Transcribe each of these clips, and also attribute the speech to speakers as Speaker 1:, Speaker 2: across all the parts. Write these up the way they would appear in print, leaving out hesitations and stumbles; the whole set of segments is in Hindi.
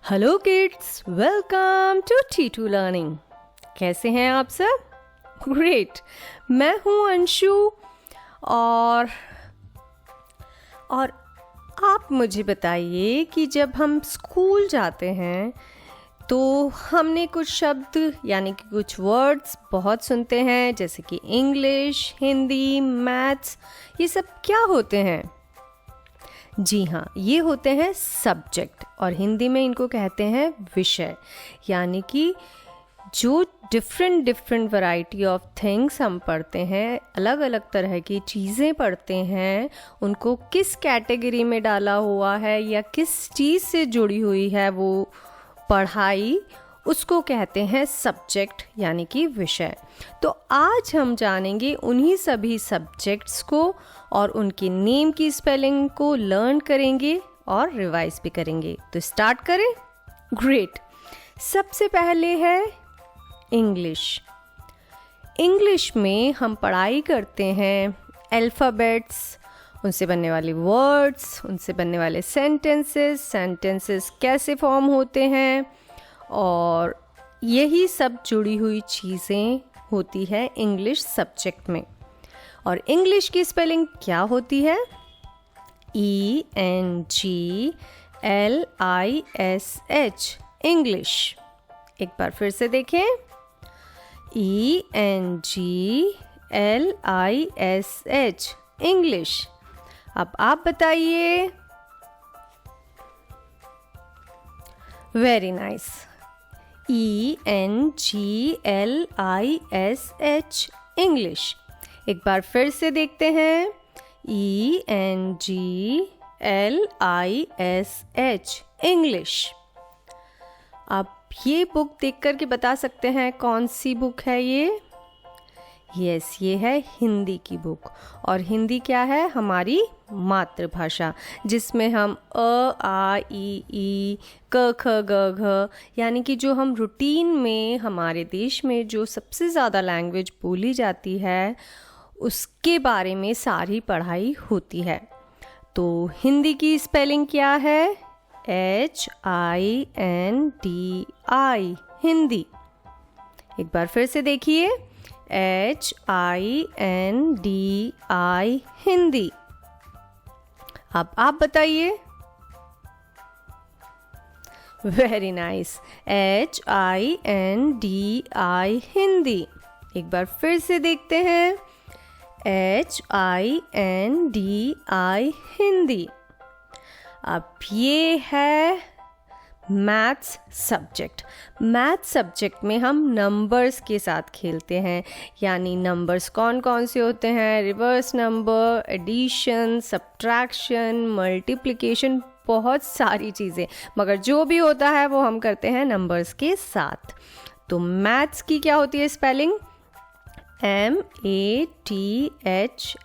Speaker 1: Hello kids, welcome to T2 learning. कैसे हैं आप सब? ग्रेट। मैं हूं अंशु और आप मुझे बताइए कि जब हम स्कूल जाते हैं तो हमने कुछ शब्द यानी कि कुछ वर्ड्स बहुत सुनते हैं, जैसे कि इंग्लिश, हिंदी, मैथ्स। ये सब क्या होते हैं? जी हाँ, ये होते हैं सब्जेक्ट और हिंदी में इनको कहते हैं विषय। यानी कि जो डिफरेंट वैरायटी ऑफ थिंग्स हम पढ़ते हैं, अलग अलग तरह की चीज़ें पढ़ते हैं, उनको किस कैटेगरी में डाला हुआ है या किस चीज़ से जुड़ी हुई है वो पढ़ाई, उसको कहते हैं सब्जेक्ट यानी कि विषय। तो आज हम जानेंगे उन्हीं सभी सब्जेक्ट्स को और उनके नेम की स्पेलिंग को लर्न करेंगे और रिवाइज भी करेंगे। तो स्टार्ट करें। ग्रेट। सबसे पहले है इंग्लिश। इंग्लिश में हम पढ़ाई करते हैं अल्फ़ाबेट्स, उनसे बनने वाले वर्ड्स, उनसे बनने वाले सेंटेंसेस कैसे फॉर्म होते हैं, और यही सब जुड़ी हुई चीज़ें होती है इंग्लिश सब्जेक्ट में। और इंग्लिश की स्पेलिंग क्या होती है? ENGLISH, English. एक बार फिर से देखें, ENGLISH, इंग्लिश। अब आप बताइए। Very nice. ENGLISH, English. एक बार फिर से देखते हैं, ENGLISH, इंग्लिश। आप ये बुक देख कर के बता सकते हैं कौन सी बुक है ये? यस, ये है हिंदी की बुक। और हिंदी क्या है? हमारी मातृभाषा, जिसमें हम अ आ ई ई क ख ग घ यानी कि जो हम रूटीन में हमारे देश में जो सबसे ज़्यादा लैंग्वेज बोली जाती है उसके बारे में सारी पढ़ाई होती है। तो हिंदी की स्पेलिंग क्या है? HINDI, हिंदी। एक बार फिर से देखिए, HINDI, हिंदी। अब आप बताइए। Very nice. HINDI, हिंदी। एक बार फिर से देखते हैं, HINDI, हिंदी। अब ये है मैथ्स सब्जेक्ट। मैथ्स सब्जेक्ट में हम नंबर्स के साथ खेलते हैं। यानी नंबर्स कौन कौन से होते हैं? Reverse number, addition, subtraction, multiplication, बहुत सारी चीज़ें, मगर जो भी होता है वो हम करते हैं नंबर्स के साथ। तो मैथ्स की क्या होती है स्पेलिंग? MATHS,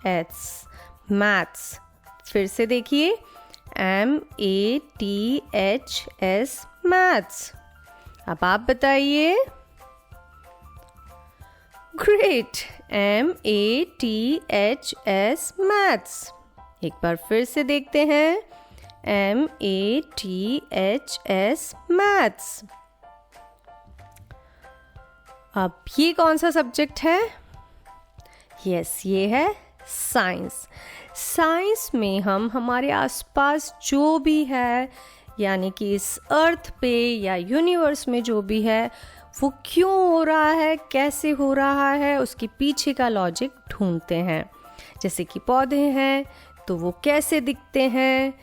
Speaker 1: maths. फिर से देखिए, MATHS, मैथ्स। अब आप बताइए। ग्रेट। MATHS, maths. एक बार फिर से देखते हैं, MATHS, मैथ्स। अब ये कौन सा सब्जेक्ट है? यस, ये है साइंस। साइंस में हम हमारे आसपास जो भी है, यानी कि इस अर्थ पे या यूनिवर्स में जो भी है, वो क्यों हो रहा है, कैसे हो रहा है, उसके पीछे का लॉजिक ढूंढते हैं। जैसे कि पौधे हैं तो वो कैसे दिखते हैं,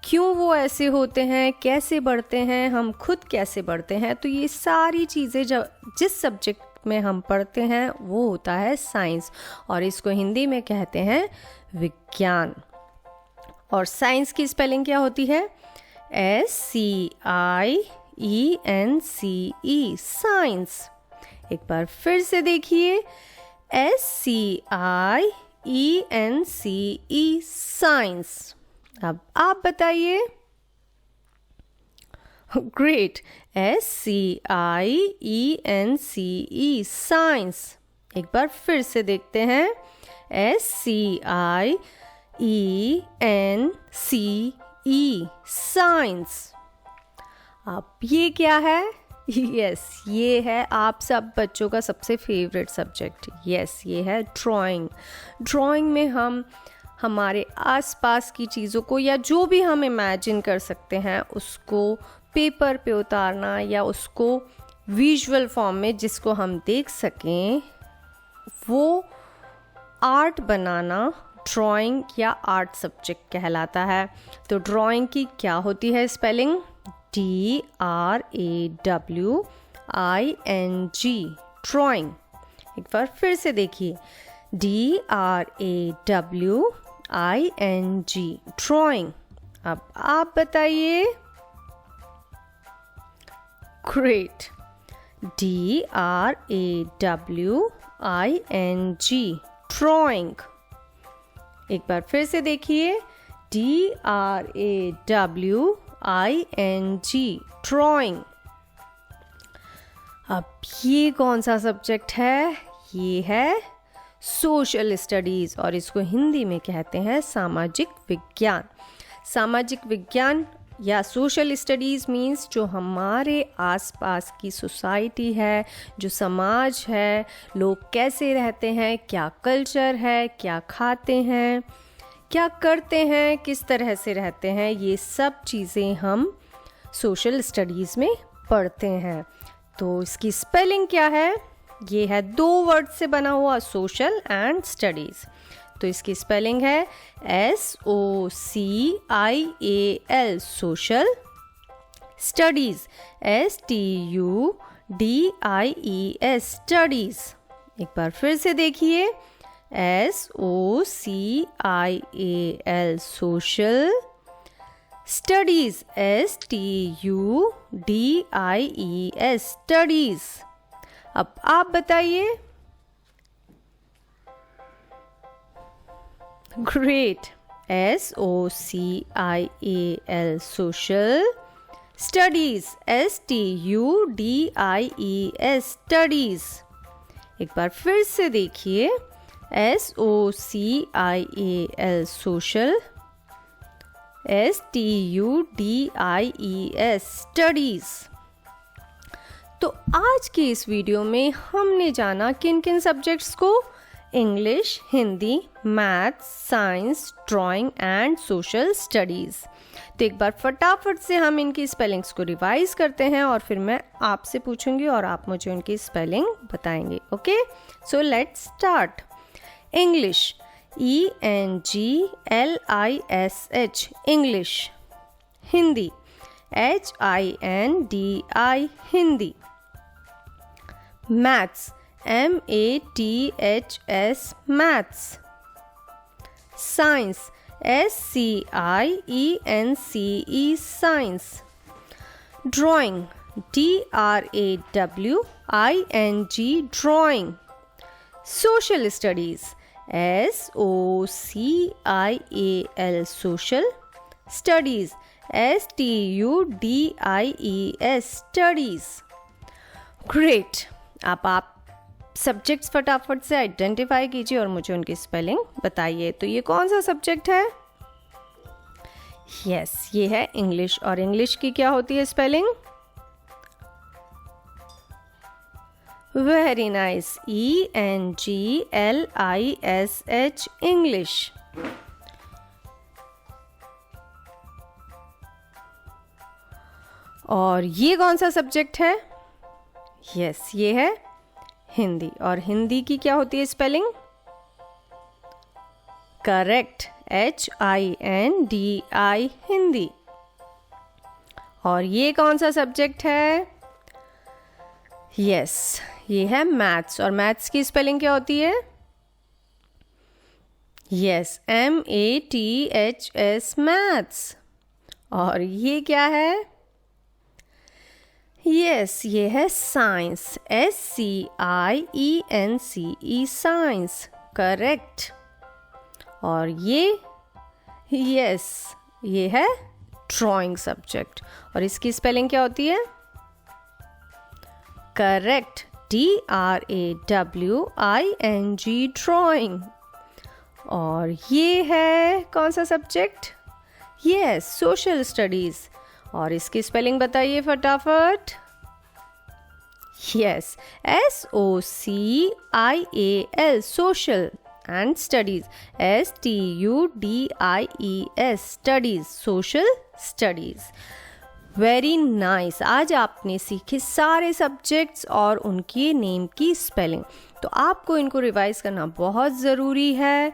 Speaker 1: क्यों वो ऐसे होते हैं, कैसे बढ़ते हैं, हम खुद कैसे बढ़ते हैं। तो ये सारी चीज़ें जिस सब्जेक्ट में हम पढ़ते हैं वो होता है साइंस, और इसको हिंदी में कहते हैं विज्ञान। और साइंस की स्पेलिंग क्या होती है? SCIENCE, science. एक बार फिर से देखिए, SCIENCE, साइंस। अब आप बताइए। ग्रेट। SCIENCE, science. एक बार फिर से देखते हैं, SCIENCE, साइंस। अब ये क्या है? यस, ये है आप सब बच्चों का सबसे फेवरेट सब्जेक्ट। यस, ये है ड्राइंग। ड्राइंग में हम हमारे आसपास की चीज़ों को या जो भी हम इमेजिन कर सकते हैं उसको पेपर पे उतारना या उसको विजुअल फॉर्म में जिसको हम देख सकें, वो आर्ट बनाना ड्राइंग या आर्ट सब्जेक्ट कहलाता है। तो ड्राइंग की क्या होती है स्पेलिंग? DRAWING, drawing. एक बार फिर से देखिए, DRAWING, ड्राइंग। अब आप बताइए। Great, DRAWING, drawing. एक बार फिर से देखिए, DRAWING, ड्राइंग। अब ये कौन सा सब्जेक्ट है? ये है सोशल स्टडीज़ और इसको हिंदी में कहते हैं सामाजिक विज्ञान। सामाजिक विज्ञान या सोशल स्टडीज़ मीन्स जो हमारे आसपास की सोसाइटी है, जो समाज है, लोग कैसे रहते हैं, क्या कल्चर है, क्या खाते हैं, क्या करते हैं, किस तरह से रहते हैं, ये सब चीज़ें हम सोशल स्टडीज़ में पढ़ते हैं। तो इसकी स्पेलिंग क्या है? ये है 2 वर्ड से बना हुआ, सोशल एंड स्टडीज़। तो इसकी स्पेलिंग है SOCIAL, social, studies STUDIES, studies. एक बार फिर से देखिए, SOCIAL, social, studies STUDIES, studies. अब आप बताइए। Great, SOCIAL, social, studies STUDIES, studies. एक बार फिर से देखिए, SOCIAL, सोशल, STUDIES, स्टडीज़। तो आज की इस वीडियो में हमने जाना किन किन सब्जेक्ट्स को? English, Hindi, maths, science, drawing and social studies. तो एक बार फटाफट से हम इनकी स्पेलिंग्स को रिवाइज करते हैं और फिर मैं आपसे पूछूंगी और आप मुझे उनकी स्पेलिंग बताएंगे। Okay, so let's start. English, ENGLISH, English. Hindi, HINDI, Hindi. Maths, MATHS, maths. Science, SCIENCE, science. Drawing, DRAWING, drawing. Social studies, SOCIAL, social, studies STUDIES, studies. Great, आप सब्जेक्ट्स फटाफट से आइडेंटिफाई कीजिए और मुझे उनकी स्पेलिंग बताइए। तो ये कौन सा सब्जेक्ट है? यस, ये है इंग्लिश। और इंग्लिश की क्या होती है spelling? Very nice, ENGLISH, English. और ये कौन सा सब्जेक्ट है? यस, ये है हिंदी। और हिंदी की क्या होती है स्पेलिंग? Correct, HINDI, Hindi. और ये कौन सा सब्जेक्ट है? यस, ये है मैथ्स। और मैथ्स की स्पेलिंग क्या होती है? Yes, MATHS, maths. और ये क्या है? यस, ये है साइंस, SCIENCE, साइंस। करेक्ट। और ये है ड्राइंग सब्जेक्ट। और इसकी स्पेलिंग क्या होती है? Correct, DRAWING, drawing. और ये है कौन सा सब्जेक्ट? Yes, social studies. और इसकी स्पेलिंग बताइए फटाफट। Yes, SOCIAL, social, and studies, STUDIES, studies, social studies. Very nice. आज आपने सीखे सारे सब्जेक्ट्स और उनके नेम की स्पेलिंग। तो आपको इनको रिवाइज करना बहुत ज़रूरी है,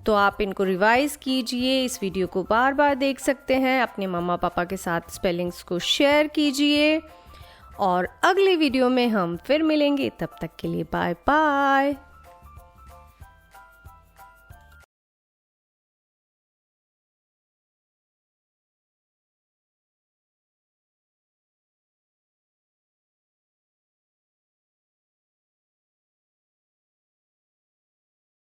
Speaker 1: तो आप इनको रिवाइज कीजिए। इस वीडियो को बार बार देख सकते हैं, अपने मम्मा पापा के साथ स्पेलिंग्स को शेयर कीजिए और अगले वीडियो में हम फिर मिलेंगे। तब तक के लिए बाय बाय।